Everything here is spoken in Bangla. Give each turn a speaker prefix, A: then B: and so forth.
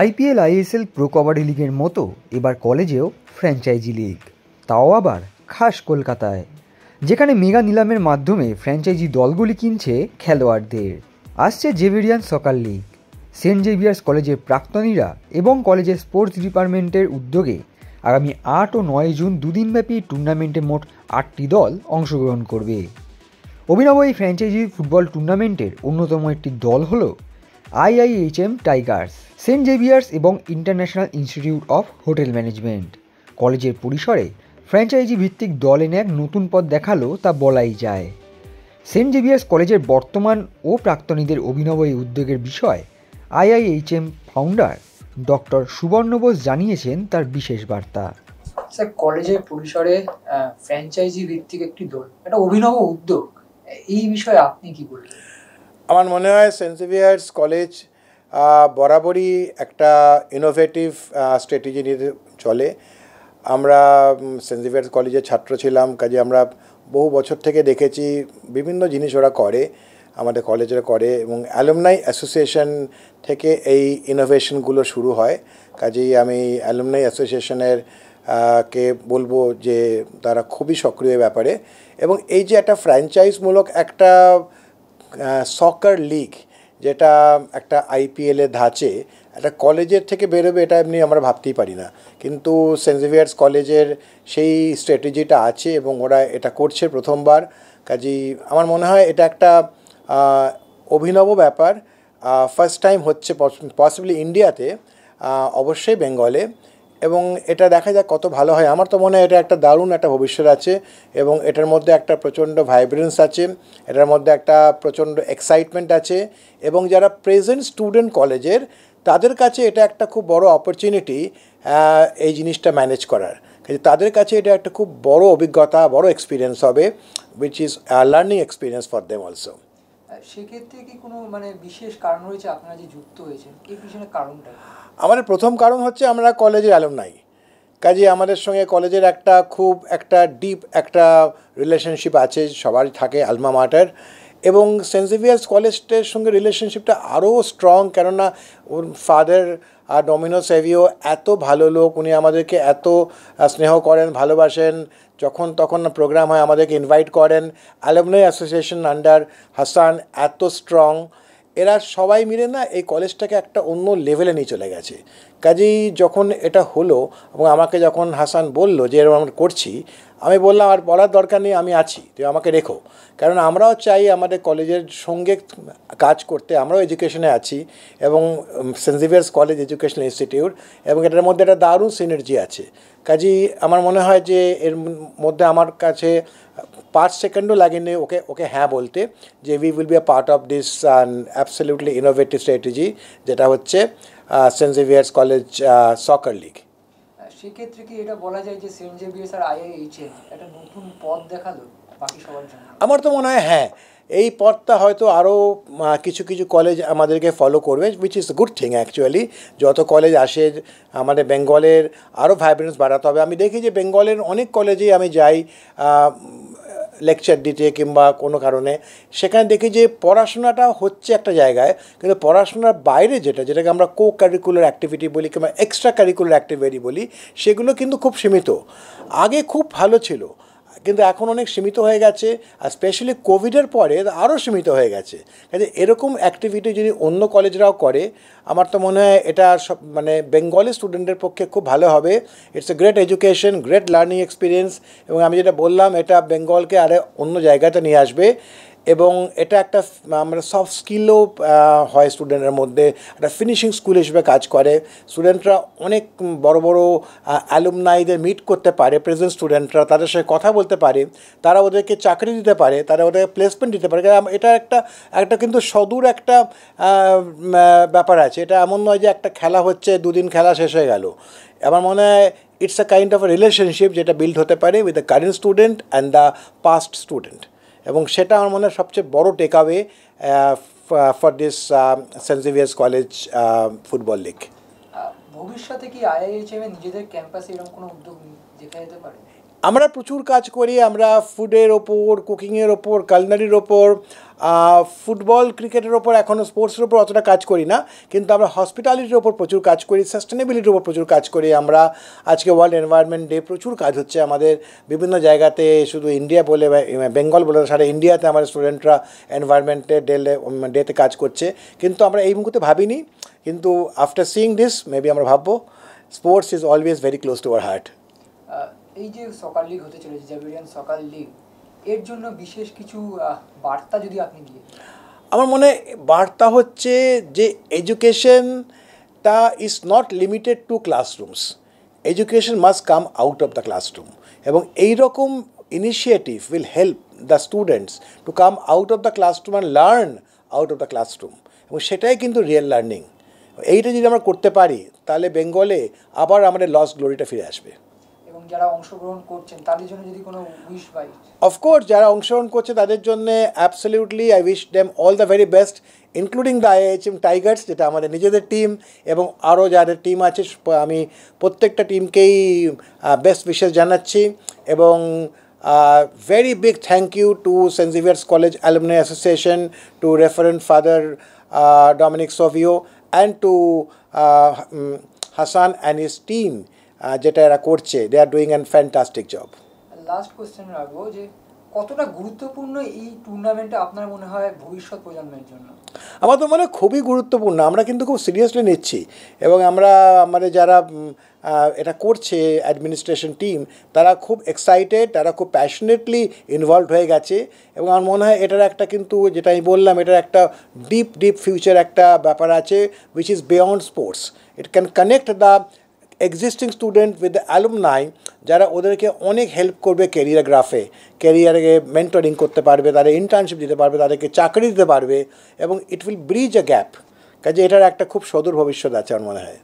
A: আইপিএল আইএসএল প্রো কবাডি লিগের মতো এবার কলেজেও ফ্র্যাঞ্চাইজি লিগ, তাও আবার খাস কলকাতায়, যেখানে মেগা নিলামের মাধ্যমে ফ্র্যাঞ্চাইজি দলগুলি কিনছে খেলোয়াড়দের। আসছে জেভিয়ারিয়ান সকার লিগ। সেন্ট জেভিয়ার্স কলেজের প্রাক্তনীরা এবং কলেজের স্পোর্টস ডিপার্টমেন্টের উদ্যোগে আগামী 8 ও 9 জুন দুদিনব্যাপী টুর্নামেন্টে মোট 8টি দল অংশগ্রহণ করবে। অভিনব এই ফ্র্যাঞ্চাইজি ফুটবল টুর্নামেন্টের অন্যতম একটি দল হল IIHM টাইগার্স, সেন্ট জেভিয়ার্স এবং international institute of hotel management. কলেজের পরিসরে ফ্র্যাঞ্চাইজি ভিত্তিক দল এনে এক নতুন পথ দেখালো তা বলাই যায়। সেন্ট জেভিয়ার্স কলেজের বর্তমান ও প্রাক্তনীদের অভিনব এই উদ্যোগের বিষয় IIHM ফাউন্ডার ডক্টর সুবর্ণ বোস জানিয়েছেন তার বিশেষ বার্তা।
B: স্যার, কলেজের পরিসরে ফ্র্যাঞ্চাইজি ভিত্তিক একটি দল, একটা অভিনব উদ্যোগ, এই বিষয়ে আপনি কি বলবেন?
C: আমার মনে হয় সেন্ট জেভিয়ার্স কলেজ বরাবরই একটা ইনোভেটিভ স্ট্র্যাটেজি নিয়ে চলে। আমরা সেন্ট জেভিয়ার্স কলেজের ছাত্র ছিলাম, কাজে আমরা বহু বছর থেকে দেখেছি বিভিন্ন জিনিস ওরা করে, আমাদের কলেজের করে, এবং অ্যালুমনাই অ্যাসোসিয়েশন থেকে এই ইনোভেশনগুলো শুরু হয়। কাজেই আমি অ্যালুমনাই অ্যাসোসিয়েশনের কে বলবো যে তারা খুবই সক্রিয় ব্যাপারে, এবং এই যে একটা ফ্র্যাঞ্চাইজমূলক একটা সকার লিগ, যেটা একটা IPL-এর ধাঁচে একটা কলেজের থেকে বেরোবে, এটা এমনি আমরা ভাবতেই পারি না। কিন্তু সেন্ট জেভিয়ার্স কলেজের সেই স্ট্র্যাটেজিটা আছে এবং ওরা এটা করছে প্রথমবার। কাজেই আমার মনে হয় এটা একটা অভিনব ব্যাপার, ফার্স্ট টাইম হচ্ছে পসিবলি ইন্ডিয়াতে, অবশ্যই বেঙ্গলে, এবং এটা দেখা যাক কত ভালো হয়। আমার তো মনে হয় এটা একটা দারুণ একটা ভবিষ্যৎ আছে, এবং এটার মধ্যে একটা প্রচণ্ড ভাইব্রেন্স আছে, এটার মধ্যে একটা প্রচণ্ড এক্সাইটমেন্ট আছে, এবং যারা প্রেজেন্ট স্টুডেন্ট কলেজের তাদের কাছে এটা একটা খুব বড় অপরচুনিটি এই জিনিসটা ম্যানেজ করার। তাদের কাছে এটা একটা খুব বড় অভিজ্ঞতা, বড় এক্সপিরিয়েন্স হবে, which is learning experience for them also.
B: সেক্ষেত্রে কি কোনো বিশেষ কারণ রয়েছে আপনারা যে যুক্ত হয়েছেন, এই পিছনে কারণটা?
C: আমাদের প্রথম কারণ হচ্ছে আমরা কলেজের অ্যালুমনাই, কাজে আমাদের সঙ্গে কলেজের একটা ডিপ একটা রিলেশনশিপ আছে, সবার থাকে আলমা মাটার, এবং সেন্ট জেভিয়ার্স কলেজের সঙ্গে রিলেশনশিপটা আরও স্ট্রং, কেননা ওর ফাদার ডমিনো সেভিও এত ভালো লোক, উনি আমাদেরকে এত স্নেহ করেন, ভালোবাসেন, যখন তখন প্রোগ্রাম হয় আমাদেরকে ইনভাইট করেন। অ্যালুমনাই অ্যাসোসিয়েশন আন্ডার হাসান এত স্ট্রং, এরা সবাই মিলে না এই কলেজটাকে একটা অন্য লেভেলে নিয়ে চলে গেছে। কাজেই যখন এটা হলো এবং আমাকে যখন হাসান বলল যে এরকম আমরা করছি, আমি বললাম আর বলার দরকার নেই, আমি আছি, তুই আমাকে রেখো। কারণ আমরাও চাই আমাদের কলেজের সঙ্গে কাজ করতে, আমরাও এডুকেশনে আছি, এবং saint Xavier's college educational institute, এবং এটার মধ্যে একটা দারুণ সিনার্জি আছে। কাজেই আমার মনে হয় যে এর মধ্যে আমার কাছে 5 সেকেন্ডও লাগেনি ওকে হ্যাঁ বলতে, যে we will be a part of this absolutely innovative strategy, যেটা হচ্ছে সেন্ট জেভিয়ার্স কলেজ সকার লিগ।
B: সেক্ষেত্রে কি এটা বলা যায় যে সেন্ট জেভিয়ার্স আর IIHM একটা নতুন পথ দেখালো বাকি সবার জন্য?
C: আমার তো মনে হয় হ্যাঁ, এই পথটা হয়তো আরও কিছু কিছু কলেজ আমাদেরকে ফলো করবে, which is good thing actually. যত কলেজ আসে আমাদের বেঙ্গলের আরও ভাইব্রেন্স বাড়াতে হবে। আমি দেখি যে বেঙ্গলের অনেক কলেজেই আমি যাই লেকচার দিতে কিংবা কোনো কারণে, সেখানে দেখি যে পড়াশোনাটা হচ্ছে একটা জায়গায়, কিন্তু পড়াশোনার বাইরে যেটাকে আমরা কো কারিকুলার অ্যাক্টিভিটি বলি কিংবা এক্সট্রা কারিকুলার অ্যাক্টিভিটি বলি, সেগুলো কিন্তু খুব সীমিত। আগে খুব ভালো ছিল, কিন্তু এখন অনেক সীমিত হয়ে গেছে, আর স্পেশালি কোভিডের পরে আরও সীমিত হয়ে গেছে। কাজে এরকম অ্যাক্টিভিটি যদি অন্য কলেজরাও করে, আমার তো মনে হয় এটা সব বেঙ্গলি স্টুডেন্টের পক্ষে খুব ভালো হবে। It's a great education, great learning experience, এবং আমি যেটা বললাম এটা বেঙ্গলকে আরে অন্য জায়গাতে নিয়ে আসবে, এবং এটা একটা আমরা সফট স্কিলও হয় স্টুডেন্টের মধ্যে, একটা ফিনিশিং স্কুল হিসেবে কাজ করে। স্টুডেন্টরা অনেক বড় বড় অ্যালুমনাইদের মিট করতে পারে, প্রেজেন্ট স্টুডেন্টরা তাদের সাথে কথা বলতে পারে, তারা ওদেরকে চাকরি দিতে পারে, তারা ওদেরকে প্লেসমেন্ট দিতে পারে। এটা একটা কিন্তু সদূর একটা ব্যাপার আছে। এটা এমন নয় যে একটা খেলা হচ্ছে, দুদিন খেলা শেষ হয়ে গেল। আমার মনে হয় it's a kind of a relationship যেটা বিল্ড হতে পারে with the current student and the past student, এবং সেটা আমার মনে হয় সবচেয়ে বড় takeaway for this saint Xavier's college football league.
B: ভবিষ্যতে কি IIHM নিজেদের ক্যাম্পাসে এরকম কোনো উদ্যোগ দেখা যেতে পারে?
C: আমরা প্রচুর কাজ করি, আমরা ফুডের ওপর, কুকিংয়ের ওপর, কালনারির ওপর, ফুটবল ক্রিকেটের ওপর, এখনও স্পোর্টসের ওপর অতটা কাজ করি না, কিন্তু আমরা হসপিটালিটির ওপর প্রচুর কাজ করি, সাস্টেনেবিলিটির ওপর প্রচুর কাজ করি। আমরা আজকে ওয়ার্ল্ড এনভায়রনমেন্ট ডে, প্রচুর কাজ হচ্ছে আমাদের বিভিন্ন জায়গাতে, শুধু ইন্ডিয়া বলে বেঙ্গল বলে সারা ইন্ডিয়াতে আমাদের স্টুডেন্টরা এনভায়রনমেন্টের ডেতে কাজ করছে। কিন্তু আমরা এই মুহূর্তে ভাবিনি, কিন্তু আফটার সিইং দিস মেবি আমরা ভাববো। Sports is always very close to our heart.
B: এই যে সকার লিগ হতে চলেছে, জাভেরিয়ান সকার লিগ, এর জন্য বিশেষ কিছু বার্তা যদি আপনি দিয়ে।
C: আমার মনে হয় বার্তা হচ্ছে যে এডুকেশনটা is not limited to classrooms, education must come out of the classroom, এবং এইরকম initiative will help the students to come out of the classroom and learn out of the classroom, এবং সেটাই কিন্তু রিয়েল লার্নিং। এইটা যদি আমরা করতে পারি তাহলে বেঙ্গলে আবার আমাদের লস গ্লোরিটা ফিরে আসবে।
B: এবং যারা অংশগ্রহণ করছেন তাদের জন্য যদি কোনো উইশ বাই।
C: অফকোর্স যারা অংশগ্রহণ করছে তাদের জন্য absolutely I wish them all the very best, including the IIHM Tigers, যেটা আমাদের নিজেদের টিম, এবং আরও যাদের টিম আছে আমি প্রত্যেকটা টিমকেই বেস্ট উইশেস জানাচ্ছি। এবং very big thank you to saint Xavier's college alumni association, to reverend father Dominic Savio, and to Hassan and his team, যেটা এরা করছে, they are doing an fantastic job.
B: Last question রাখবো যে কতটা গুরুত্বপূর্ণ এই টুর্নামেন্টটা আপনার মনে হয় ভবিষ্যৎ প্রজন্মের জন্য?
C: আমার তো মনে হয় খুবই গুরুত্বপূর্ণ, আমরা কিন্তু খুব সিরিয়াসলি নিচ্ছি, এবং আমরা আমাদের যারা এটা করছে অ্যাডমিনিস্ট্রেশন টিম, তারা খুব এক্সাইটেড, তারা খুব প্যাশনেটলি ইনভলভ হয়ে গেছে, এবং আমার মনে হয় এটার একটা, কিন্তু যেটা আমি বললাম, এটার একটা ডিপ ফিউচার একটা ব্যাপার আছে, which is beyond sports. It can connect the existing student with the alumni, যারা ওদেরকে অনেক হেল্প করবে ক্যারিয়ারে মেন্টরিং করতে পারবে, তাদের ইন্টার্নশিপ দিতে পারবে, তাদেরকে চাকরি দিতে পারবে, এবং it will bridge a gap. কাজে এটার একটা খুব সদূর ভবিষ্যৎ আছে আমার মনে হয়।